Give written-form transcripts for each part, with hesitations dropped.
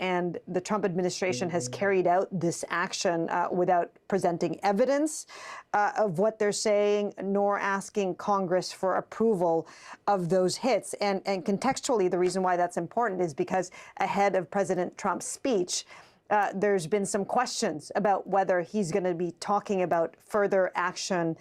and the Trump administration has carried out this action without presenting evidence of what they're saying, nor asking Congress for approval of those hits. And contextually, the reason why that's important is because ahead of President Trump's speech, there's been some questions about whether he's going to be talking about further action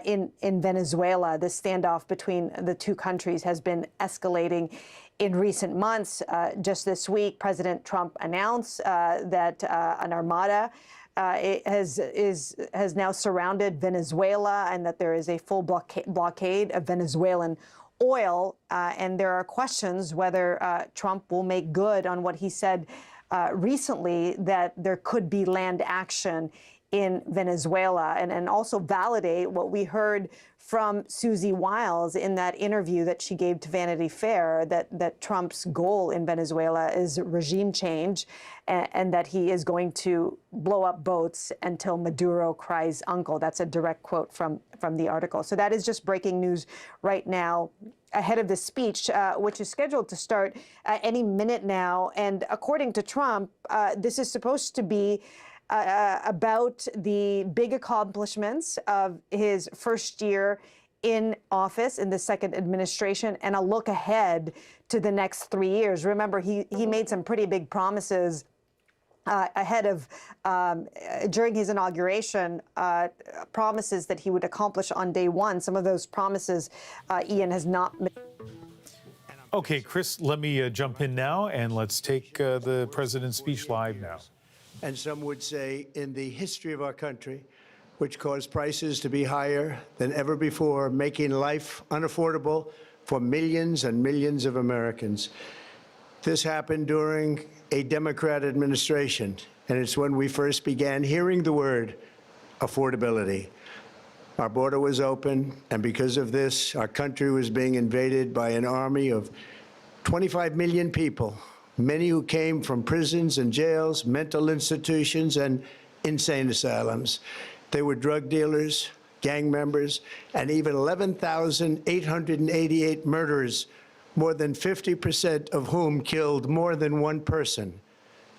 in Venezuela. The standoff between the two countries has been escalating in recent months. Just this week, President Trump announced that an armada has now surrounded Venezuela, and that there is a full blockade of Venezuelan oil. And there are questions whether Trump will make good on what he said recently, that there could be land action in Venezuela, and also validate what we heard from Susie Wiles in that interview that she gave to Vanity Fair, that Trump's goal in Venezuela is regime change, and that he is going to blow up boats until Maduro cries uncle. That's a direct quote from the article. So that is just breaking news right now, ahead of the speech, which is scheduled to start any minute now. And according to Trump, this is supposed to be about the big accomplishments of his first year in office in the second administration, and a look ahead to the next 3 years. Remember, he made some pretty big promises ahead of, during his inauguration, promises that he would accomplish on day one. Some of those promises, Ian, has not. Okay, Chris, let me jump in now, and let's take the president's speech live now. And some would say in the history of our country, which caused prices to be higher than ever before, making life unaffordable for millions and millions of Americans. This happened during a Democrat administration, and it's when we first began hearing the word affordability. Our border was open, and because of this, our country was being invaded by an army of 25 million people, many who came from prisons and jails, mental institutions, and insane asylums. They were drug dealers, gang members, and even 11,888 murderers, more than 50% of whom killed more than one person.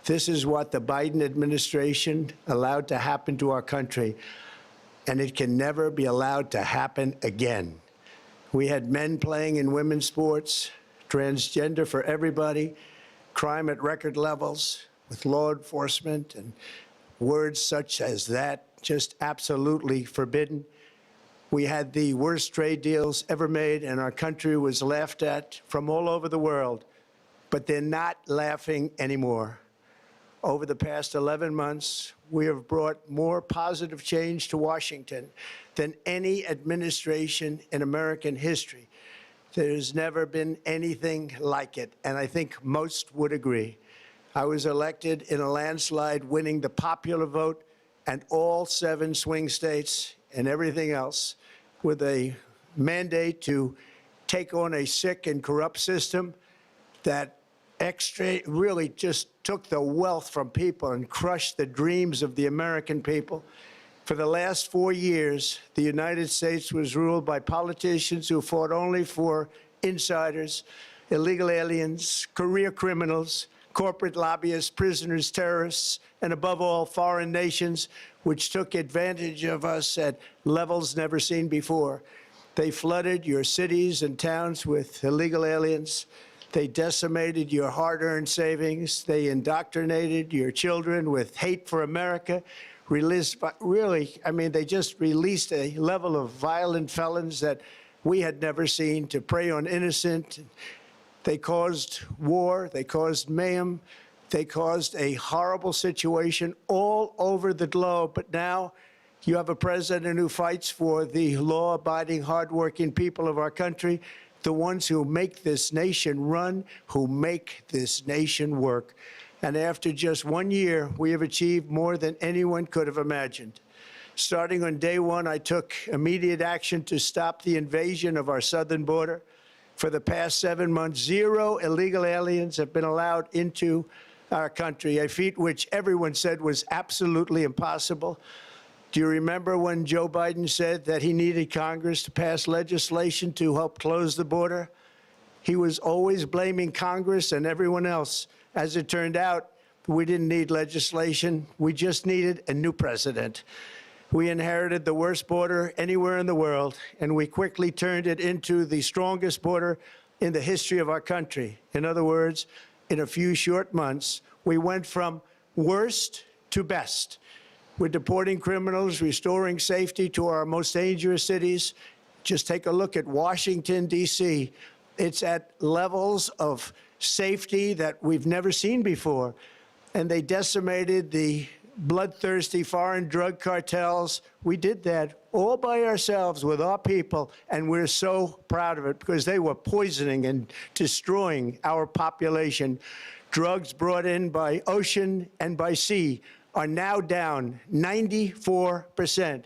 This is what the Biden administration allowed to happen to our country, and it can never be allowed to happen again. We had men playing in women's sports, transgender for everybody, crime at record levels with law enforcement, and words such as that just absolutely forbidden. We had the worst trade deals ever made, and our country was laughed at from all over the world, but they're not laughing anymore. Over the past 11 months, we have brought more positive change to Washington than any administration in American history. There's never been anything like it, and I think most would agree. I was elected in a landslide, winning the popular vote and all 7 swing states and everything else, with a mandate to take on a sick and corrupt system that really just took the wealth from people and crushed the dreams of the American people. For the last 4 years, the United States was ruled by politicians who fought only for insiders, illegal aliens, career criminals, corporate lobbyists, prisoners, terrorists, and above all, foreign nations, which took advantage of us at levels never seen before. They flooded your cities and towns with illegal aliens. They decimated your hard-earned savings. They indoctrinated your children with hate for America. They just released a level of violent felons that we had never seen to prey on innocent. They caused war. They caused mayhem. They caused a horrible situation all over the globe. But now you have a president who fights for the law-abiding, hardworking people of our country, the ones who make this nation run, who make this nation work. And after just 1 year, we have achieved more than anyone could have imagined. Starting on day one, I took immediate action to stop the invasion of our southern border. For the past 7 months, 0 illegal aliens have been allowed into our country, a feat which everyone said was absolutely impossible. Do you remember when Joe Biden said that he needed Congress to pass legislation to help close the border? He was always blaming Congress and everyone else. As it turned out, We didn't need legislation. We just needed a new president. We inherited the worst border anywhere in the world, and we quickly turned it into the strongest border in the history of our country. In other words, in a few short months, we went from worst to best. We're deporting criminals, restoring safety to our most dangerous cities. Just take a look at Washington, D.C. It's at levels of safety that we've never seen before. And they decimated the bloodthirsty foreign drug cartels. We did that all by ourselves with our people, and we're so proud of it because they were poisoning and destroying our population. Drugs brought in by ocean and by sea are now down 94%.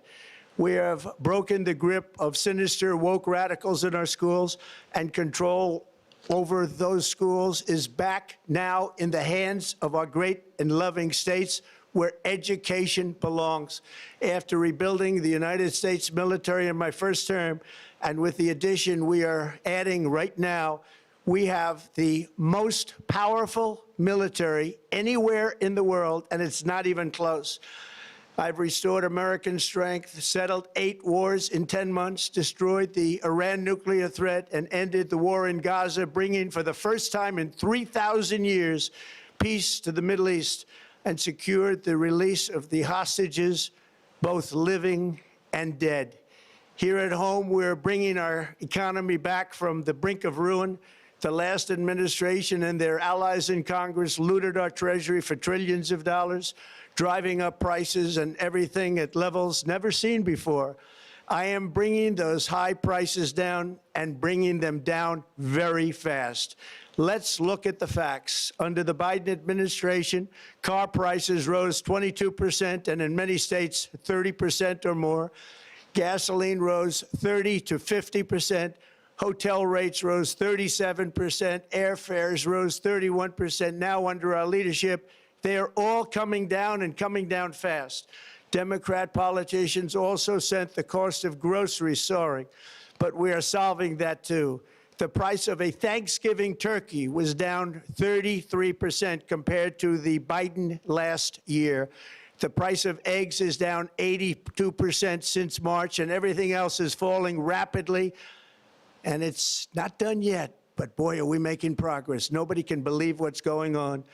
We have broken the grip of sinister woke radicals in our schools, and control over those schools is back now in the hands of our great and loving states where education belongs. After rebuilding the United States military in my first term, and with the addition we are adding right now, we have the most powerful military anywhere in the world, and it's not even close. I've restored American strength, settled 8 wars in 10 months, destroyed the Iran nuclear threat, and ended the war in Gaza, bringing for the first time in 3,000 years peace to the Middle East, and secured the release of the hostages, both living and dead. Here at home, we're bringing our economy back from the brink of ruin. The last administration and their allies in Congress looted our treasury for trillions of dollars, driving up prices and everything at levels never seen before. I am bringing those high prices down and bringing them down very fast. Let's look at the facts. Under the Biden administration, car prices rose 22%, and in many states, 30% or more. Gasoline rose 30 to 50%. Hotel rates rose 37%. Airfares rose 31%. Now, under our leadership, they are all coming down and coming down fast. Democrat politicians also sent the cost of groceries soaring, but we are solving that too. The price of a Thanksgiving turkey was down 33% compared to the Biden last year. The price of eggs is down 82% since March, and everything else is falling rapidly. And it's not done yet, but boy, are we making progress. Nobody can believe what's going on.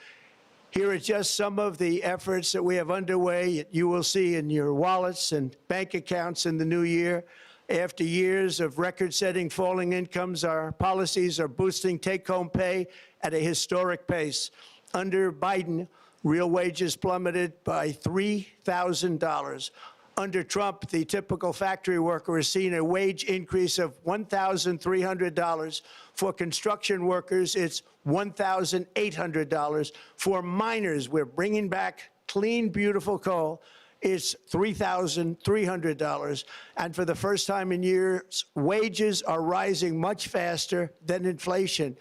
Here are just some of the efforts that we have underway. You will see in your wallets and bank accounts in the new year. After years of record-setting falling incomes, our policies are boosting take-home pay at a historic pace. Under Biden, real wages plummeted by $3,000. Under Trump, the typical factory worker has seen a wage increase of $1,300. For construction workers, it's $1,800. For miners, we're bringing back clean, beautiful coal. It's $3,300. And for the first time in years, wages are rising much faster than inflation.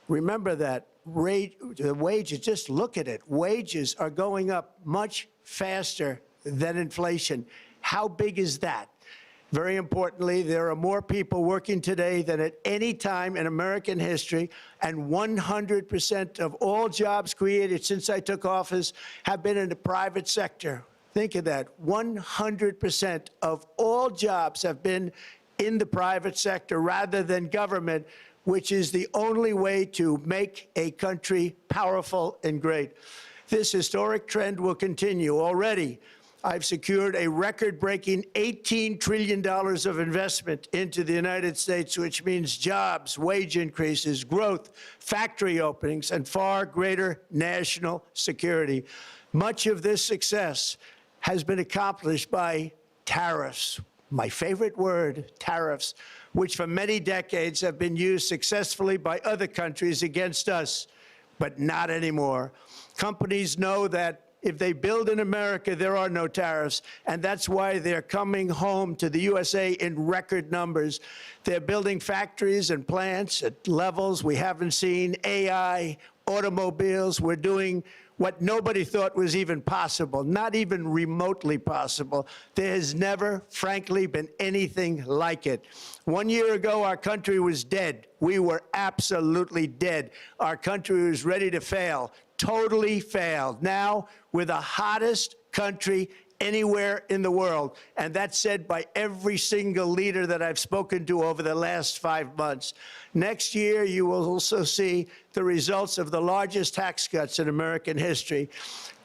Remember that. The wages, just look at it. Wages are going up much faster than inflation. How big is that? Very importantly, there are more people working today than at any time in American history, and 100% of all jobs created since I took office have been in the private sector. Think of that. 100% of all jobs have been in the private sector rather than government, which is the only way to make a country powerful and great. This historic trend will continue. Already, I've secured a record-breaking $18 trillion of investment into the United States, which means jobs, wage increases, growth, factory openings, and far greater national security. Much of this success has been accomplished by tariffs. My favorite word, tariffs, which for many decades have been used successfully by other countries against us, but not anymore. Companies know that if they build in America, there are no tariffs, and that's why they're coming home to the USA in record numbers. They're building factories and plants at levels we haven't seen, AI, automobiles. We're doing what nobody thought was even possible, not even remotely possible. There has never, frankly, been anything like it. 1 year ago, our country was dead. We were absolutely dead. Our country was ready to fail. totally failed. Now we're the hottest country anywhere in the world, and that's said by every single leader that I've spoken to over the last 5 months. Next year, you will also see the results of the largest tax cuts in American history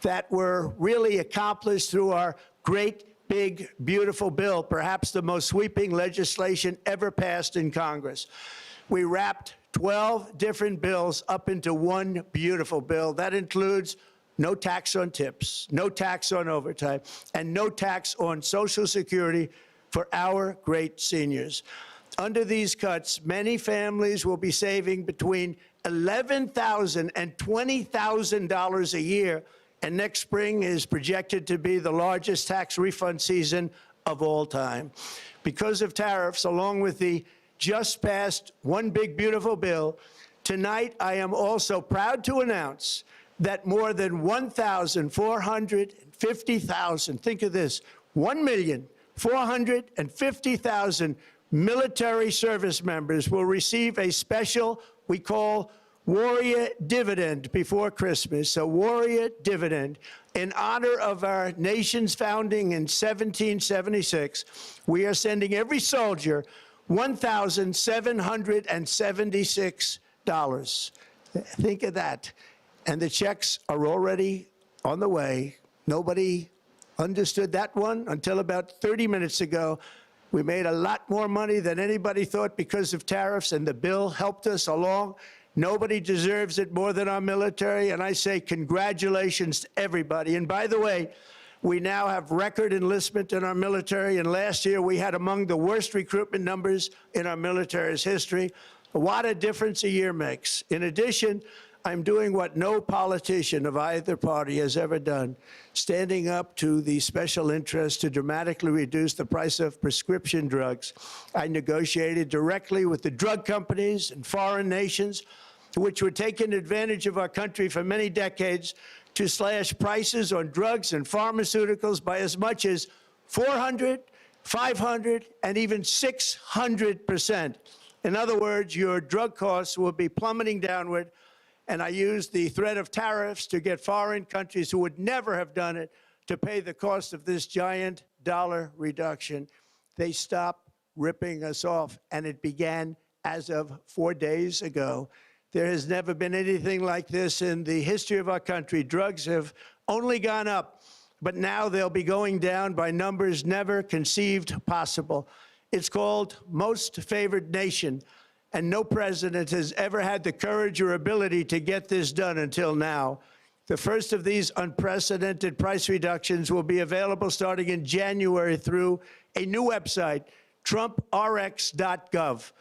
that were really accomplished through our great, big, beautiful bill, perhaps the most sweeping legislation ever passed in Congress. We wrapped 12 different bills up into one beautiful bill. That includes no tax on tips, no tax on overtime, and no tax on Social Security for our great seniors. Under these cuts, many families will be saving between $11,000 and $20,000 a year, and next spring is projected to be the largest tax refund season of all time. Because of tariffs, along with the just passed One Big Beautiful Bill, tonight I am also proud to announce that more than 1,450,000, think of this, 1,450,000 military service members will receive a special, we call Warrior Dividend before Christmas, a Warrior Dividend. In honor of our nation's founding in 1776, we are sending every soldier $1,776. Think of that. And the checks are already on the way. Nobody understood that one until about 30 minutes ago. We made a lot more money than anybody thought because of tariffs, and the bill helped us along. Nobody deserves it more than our military, and I say congratulations to everybody. And by the way, we now have record enlistment in our military, and last year we had among the worst recruitment numbers in our military's history. What a difference a year makes. In addition, I'm doing what no politician of either party has ever done, standing up to the special interests to dramatically reduce the price of prescription drugs. I negotiated directly with the drug companies and foreign nations, which were taking advantage of our country for many decades, to slash prices on drugs and pharmaceuticals by as much as 400, 500, and even 600%. In other words, your drug costs will be plummeting downward. And I used the threat of tariffs to get foreign countries who would never have done it to pay the cost of this giant dollar reduction. They stopped ripping us off, and it began as of 4 days ago. There has never been anything like this in the history of our country. Drugs have only gone up, but now they'll be going down by numbers never conceived possible. It's called Most Favored Nation. And no president has ever had the courage or ability to get this done until now. The first of these unprecedented price reductions will be available starting in January through a new website, TrumpRx.gov.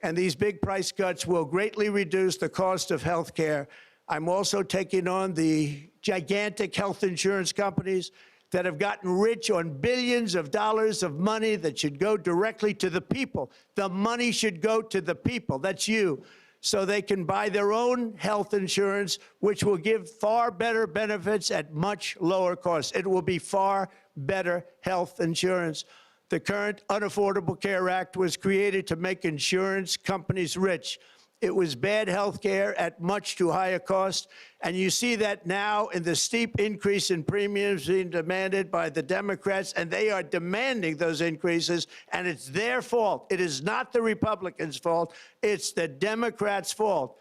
And these big price cuts will greatly reduce the cost of health care. I'm also taking on the gigantic health insurance companies that have gotten rich on billions of dollars of money that should go directly to the people. The money should go to the people, that's you, so they can buy their own health insurance, which will give far better benefits at much lower costs. It will be far better health insurance. The current Unaffordable Care Act was created to make insurance companies rich. It was bad health care at much too high a cost, and you see that now in the steep increase in premiums being demanded by the Democrats, and they are demanding those increases, and it's their fault. It is not the Republicans' fault. It's the Democrats' fault.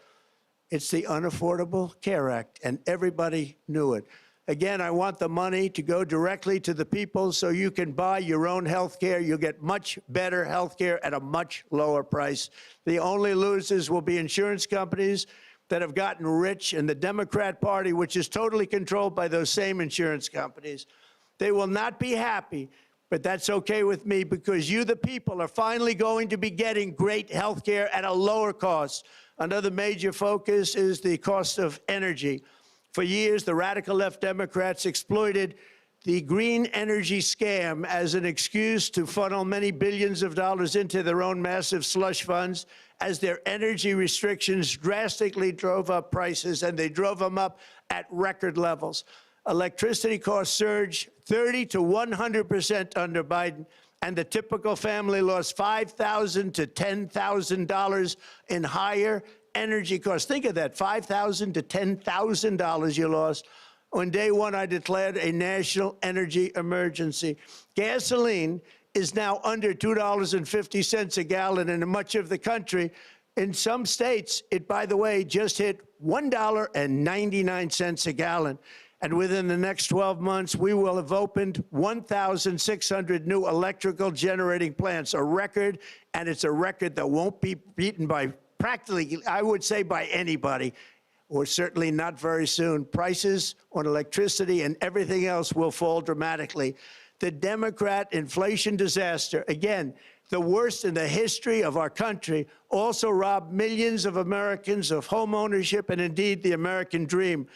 It's the Unaffordable Care Act, and everybody knew it. Again, I want the money to go directly to the people so you can buy your own health care. You'll get much better health care at a much lower price. The only losers will be insurance companies that have gotten rich, and the Democrat Party, which is totally controlled by those same insurance companies. They will not be happy, but that's okay with me, because you, the people, are finally going to be getting great health care at a lower cost. Another major focus is the cost of energy. For years, the radical left Democrats exploited the green energy scam as an excuse to funnel many billions of dollars into their own massive slush funds, as their energy restrictions drastically drove up prices, and they drove them up at record levels. Electricity costs surged 30 to 100% under Biden, and the typical family lost $5,000 to $10,000 in higher energy costs. Think of that, $5,000 to $10,000 you lost. On day one, I declared a national energy emergency. Gasoline is now under $2.50 a gallon in much of the country. In some states, it, by the way, just hit $1.99 a gallon. And within the next 12 months, we will have opened 1,600 new electrical generating plants, a record, and it's a record that won't be beaten by practically, I would say, by anybody, or certainly not very soon. Prices on electricity and everything else will fall dramatically. The Democrat inflation disaster, again, the worst in the history of our country, also robbed millions of Americans of home ownership and indeed the American dream.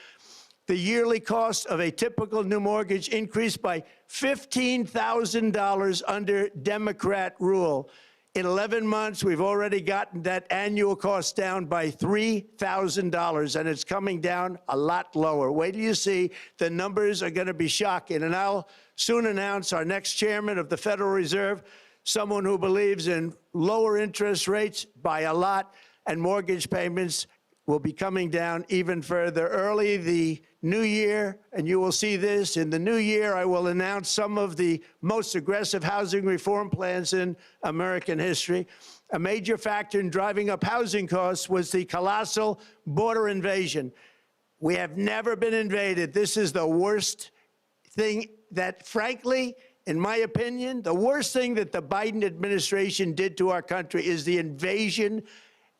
The yearly cost of a typical new mortgage increased by $15,000 under Democrat rule. In 11 months, we've already gotten that annual cost down by $3,000, and it's coming down a lot lower. Wait till you see, the numbers are going to be shocking. And I'll soon announce our next chairman of the Federal Reserve, someone who believes in lower interest rates by a lot, and mortgage payments will be coming down even further. Early the new year, and you will see this, in the new year, I will announce some of the most aggressive housing reform plans in American history. A major factor in driving up housing costs was the colossal border invasion. We have never been invaded. This is the worst thing that, frankly, in my opinion, the worst thing that the Biden administration did to our country is the invasion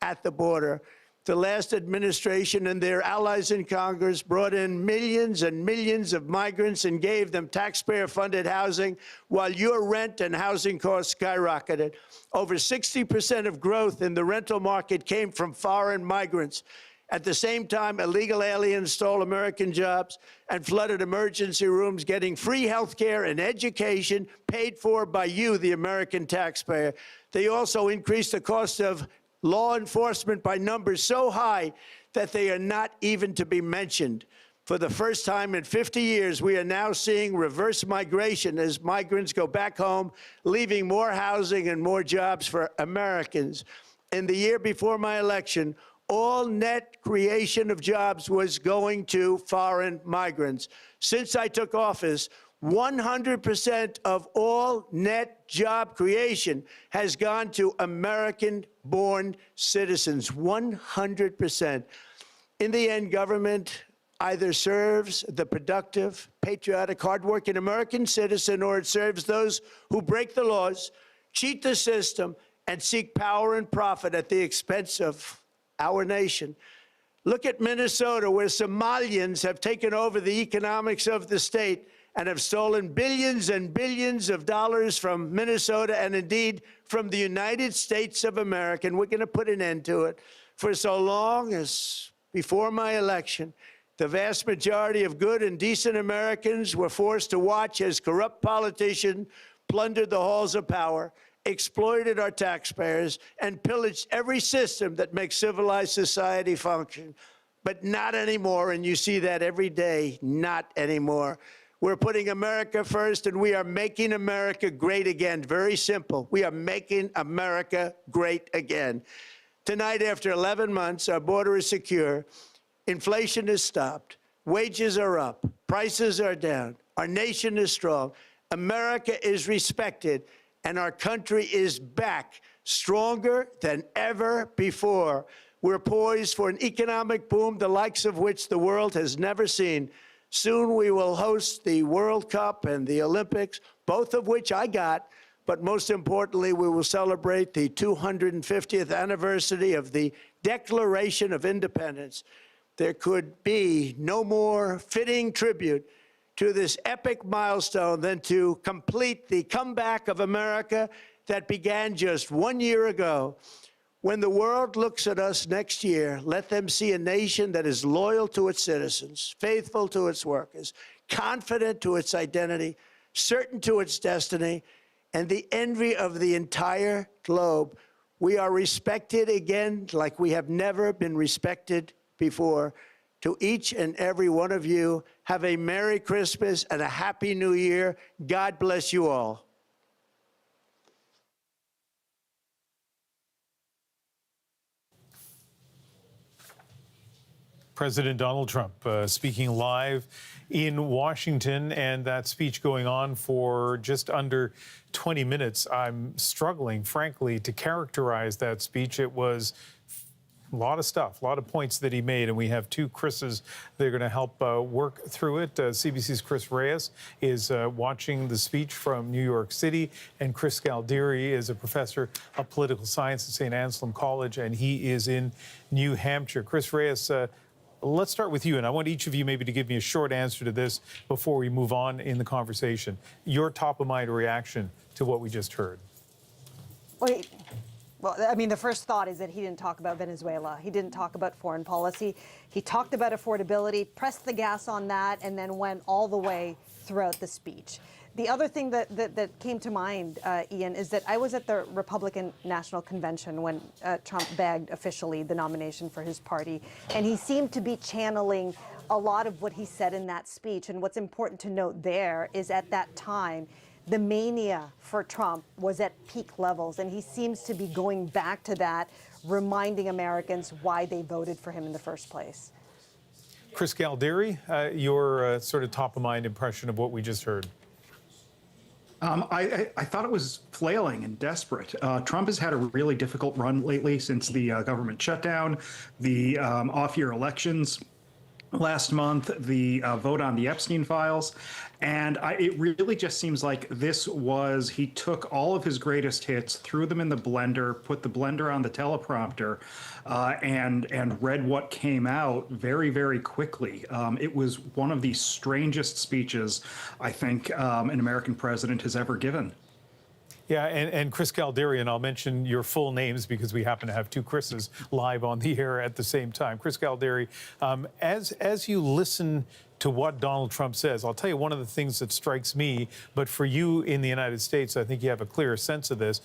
at the border. The last administration and their allies in Congress brought in millions and millions of migrants and gave them taxpayer-funded housing while your rent and housing costs skyrocketed. Over 60% of growth in the rental market came from foreign migrants. At the same time, illegal aliens stole American jobs and flooded emergency rooms, getting free health care and education paid for by you, the American taxpayer. They also increased the cost of law enforcement by numbers so high that they are not even to be mentioned. For the first time in 50 years, we are now seeing reverse migration as migrants go back home, leaving more housing and more jobs for Americans. In the year before my election, all net creation of jobs was going to foreign migrants. Since I took office, 100% of all net job creation has gone to American-born citizens, 100%. In the end, government either serves the productive, patriotic, hardworking American citizen, or it serves those who break the laws, cheat the system, and seek power and profit at the expense of our nation. Look at Minnesota, where Somalians have taken over the economics of the state and have stolen billions and billions of dollars from Minnesota and indeed from the United States of America. And we're going to put an end to it. For so long as before my election, the vast majority of good and decent Americans were forced to watch as corrupt politicians plundered the halls of power, exploited our taxpayers, and pillaged every system that makes civilized society function. But not anymore, and you see that every day, not anymore. We're putting America first, and we are making America great again. Very simple. We are making America great again. Tonight, after 11 months, our border is secure. Inflation is stopped. Wages are up. Prices are down. Our nation is strong. America is respected, and our country is back, stronger than ever before. We're poised for an economic boom, the likes of which the world has never seen. Soon we will host the World Cup and the Olympics, both of which I got. But most importantly, we will celebrate the 250th anniversary of the Declaration of Independence. There could be no more fitting tribute to this epic milestone than to complete the comeback of America that began just 1 year ago. When the world looks at us next year, let them see a nation that is loyal to its citizens, faithful to its workers, confident to its identity, certain to its destiny, and the envy of the entire globe. We are respected again like we have never been respected before. To each and every one of you, have a Merry Christmas and a Happy New Year. God bless you all. President Donald Trump speaking live in Washington, and that speech going on for just under 20 minutes. I'm struggling, frankly, to characterize that speech. It was a lot of stuff, a lot of points that he made, and we have two Chris's that are going to help work through it. CBC's Chris Reyes is watching the speech from New York City, and Chris Galdieri is a professor of political science at St. Anselm College, and he is in New Hampshire. Chris Reyes, let's start with you, and I want each of you maybe to give me a short answer to this before we move on in the conversation. Your top-of-mind reaction to what we just heard. Well, I mean, the first thought is that he didn't talk about Venezuela. He didn't talk about foreign policy. He talked about affordability, pressed the gas on that, and then went all the way throughout the speech. The other thing that came to mind, Ian, is that I was at the Republican National Convention when Trump bagged officially the nomination for his party, and he seemed to be channeling a lot of what he said in that speech. And what's important to note there is at that time, the mania for Trump was at peak levels, and he seems to be going back to that, reminding Americans why they voted for him in the first place. Chris Galdieri, your sort of top-of-mind impression of what we just heard. I thought it was flailing and desperate. Trump has had a really difficult run lately since the government shutdown, the off-year elections last month, the vote on the Epstein files. And it really just seems like he took all of his greatest hits, threw them in the blender, put the blender on the teleprompter, and read what came out very, very quickly. It was one of the strangest speeches I think an American president has ever given. Yeah, and Chris Galdieri, and I'll mention your full names because we happen to have two Chris's live on the air at the same time. Chris Galdieri, as you listen to what Donald Trump says, I'll tell you one of the things that strikes me, but for you in the United States, I think you have a clear sense of this.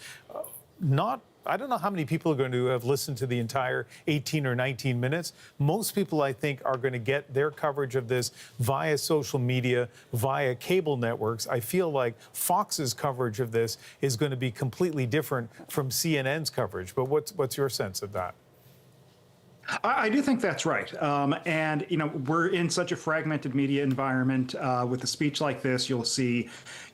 I don't know how many people are going to have listened to the entire 18 or 19 minutes. Most people, I think, are going to get their coverage of this via social media, via cable networks. I feel like Fox's coverage of this is going to be completely different from CNN's coverage. But what's your sense of that? I do think that's right. And, we're in such a fragmented media environment. With a speech like this, you'll see,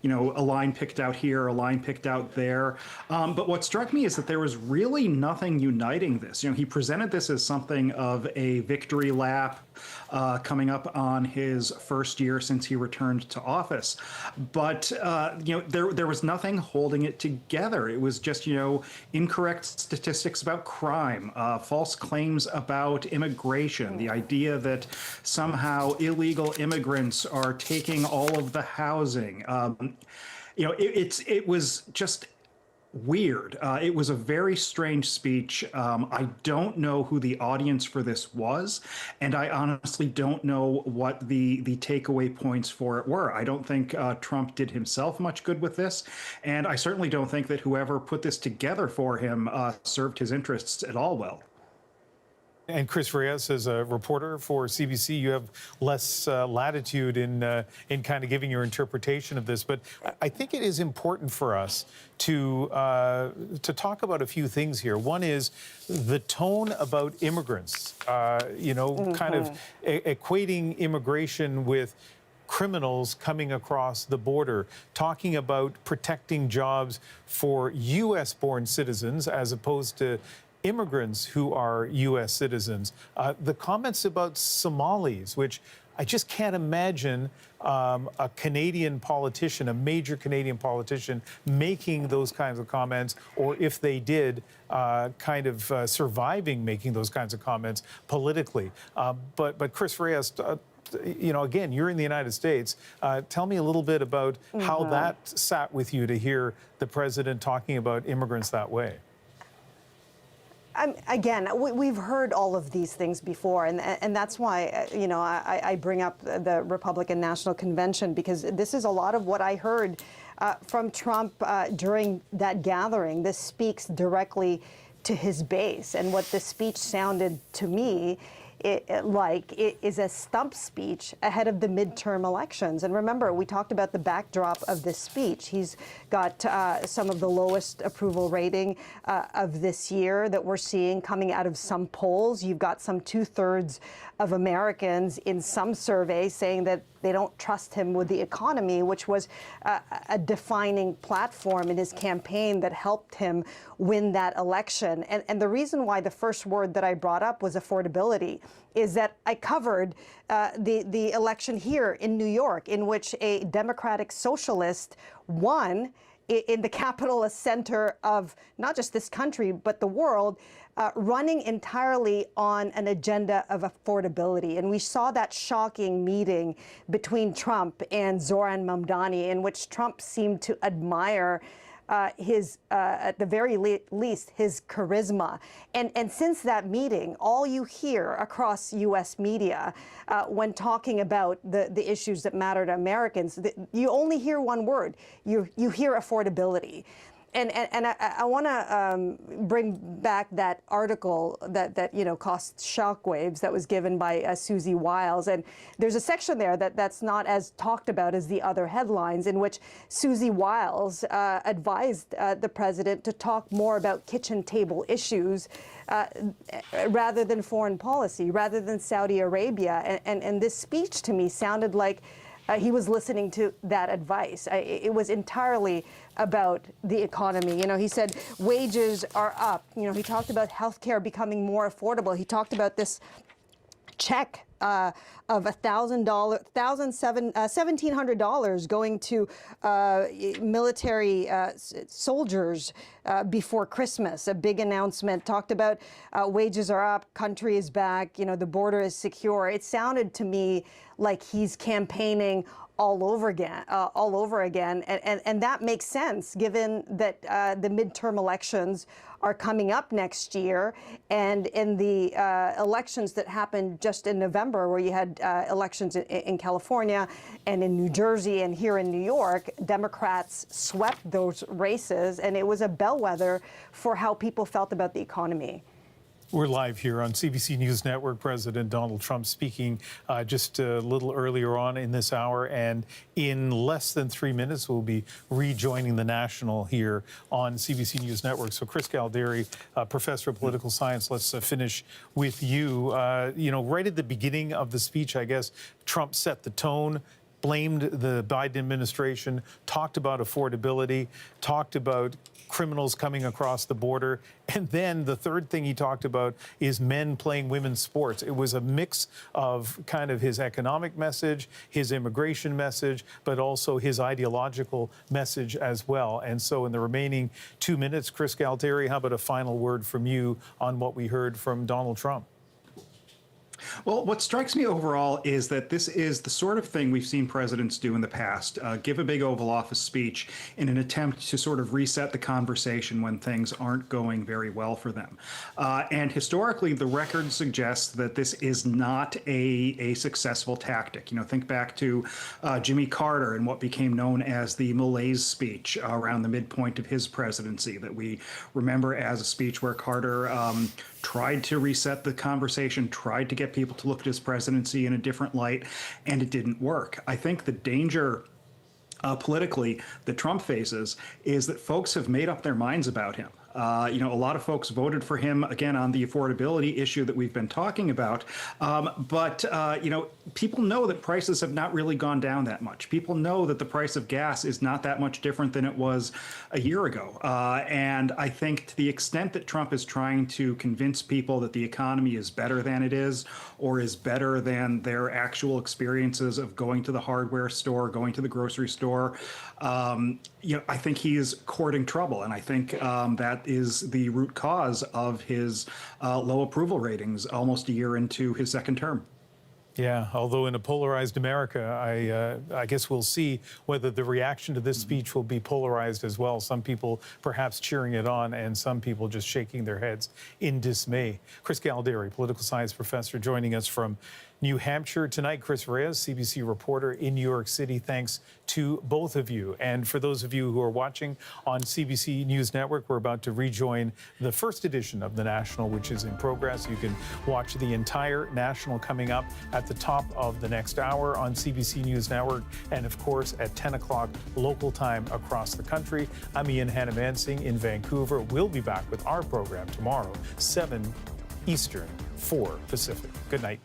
a line picked out here, a line picked out there. But what struck me is that there was really nothing uniting this. He presented this as something of a victory lap coming up on his first year since he returned to office. But, there was nothing holding it together. It was just, incorrect statistics about crime, false claims about immigration, the idea that somehow illegal immigrants are taking all of the housing. It was just weird. It was a very strange speech. I don't know who the audience for this was, and I honestly don't know what the takeaway points for it were. I don't think Trump did himself much good with this, and I certainly don't think that whoever put this together for him served his interests at all well. And Chris Reyes, as a reporter for CBC, you have less latitude in kind of giving your interpretation of this. But I think it is important for us to talk about a few things here. One is the tone about immigrants, kind of equating immigration with criminals coming across the border, talking about protecting jobs for U.S.-born citizens as opposed to immigrants who are U.S. citizens. The comments about Somalis, which I just can't imagine a Canadian politician, a major Canadian politician, making those kinds of comments, or if they did, surviving making those kinds of comments politically. But Chris Reyes, again, you're in the United States. Tell me a little bit about how that sat with you to hear the president talking about immigrants that way. Again, we've heard all of these things before, and that's why, I bring up the Republican National Convention, because this is a lot of what I heard from Trump during that gathering. This speaks directly to his base, and what the speech sounded to me it is a stump speech ahead of the midterm elections. And remember, we talked about the backdrop of this speech. He's got some of the lowest approval rating of this year that we're seeing coming out of some polls. You've got some 2/3 of Americans in some surveys saying that they don't trust him with the economy, which was a defining platform in his campaign that helped him win that election. And the reason why the first word that I brought up was affordability is that I covered the election here in New York, in which a Democratic socialist won in the capital, a center of not just this country, but the world, running entirely on an agenda of affordability. And we saw that shocking meeting between Trump and Zoran Mamdani, in which Trump seemed to admire his, at the very least, his charisma. And since that meeting, all you hear across U.S. media when talking about the issues that matter to Americans, you only hear one word. You hear affordability. And I want to bring back that article that cost shockwaves that was given by Susie Wiles. And there's a section there that's not as talked about as the other headlines, in which Susie Wiles advised the president to talk more about kitchen table issues rather than foreign policy, rather than Saudi Arabia. And this speech to me sounded like he was listening to that advice. It was entirely about the economy. He said wages are up. He talked about healthcare becoming more affordable. He talked about this check of $1,700 going to military soldiers before Christmas. A big announcement. Talked about wages are up, country is back, the border is secure. It sounded to me like he's campaigning all over again, and that makes sense given that the midterm elections are coming up next year, and in the elections that happened just in November, where you had elections in California and in New Jersey and here in New York, Democrats swept those races, and it was a bellwether for how people felt about the economy. We're live here on CBC News Network. President Donald Trump speaking just a little earlier on in this hour. And in less than 3 minutes, we'll be rejoining the National here on CBC News Network. So Chris Galdari, professor of political science, let's finish with you. Right at the beginning of the speech, I guess, Trump set the tone, blamed the Biden administration, talked about affordability, talked about criminals coming across the border. And then the third thing he talked about is men playing women's sports. It was a mix of kind of his economic message, his immigration message, but also his ideological message as well. And so in the remaining 2 minutes, Chris Galdari, how about a final word from you on what we heard from Donald Trump? Well, what strikes me overall is that this is the sort of thing we've seen presidents do in the past, give a big Oval Office speech in an attempt to sort of reset the conversation when things aren't going very well for them. And historically, the record suggests that this is not a successful tactic. Think back to Jimmy Carter and what became known as the malaise speech around the midpoint of his presidency, that we remember as a speech where Carter tried to reset the conversation, tried to get people to look at his presidency in a different light, and it didn't work. I think the danger politically that Trump faces is that folks have made up their minds about him. A lot of folks voted for him, again, on the affordability issue that we've been talking about. But people know that prices have not really gone down that much. People know that the price of gas is not that much different than it was a year ago. And I think to the extent that Trump is trying to convince people that the economy is better than it is, or is better than their actual experiences of going to the hardware store, going to the grocery store, I think he is courting trouble. And I think that is the root cause of his low approval ratings almost a year into his second term. Yeah, although in a polarized America, I guess we'll see whether the reaction to this speech will be polarized as well. Some people perhaps cheering it on and some people just shaking their heads in dismay. Chris Galdari, political science professor, joining us from New Hampshire tonight. Chris Reyes, CBC reporter in New York City. Thanks to both of you. And for those of you who are watching on CBC News Network, we're about to rejoin the first edition of The National, which is in progress. You can watch the entire National coming up at the top of the next hour on CBC News Network, and of course at 10 o'clock local time across the country. I'm Ian Hannamansing in Vancouver. We'll be back with our program tomorrow, 7 Eastern, 4 Pacific. Good night.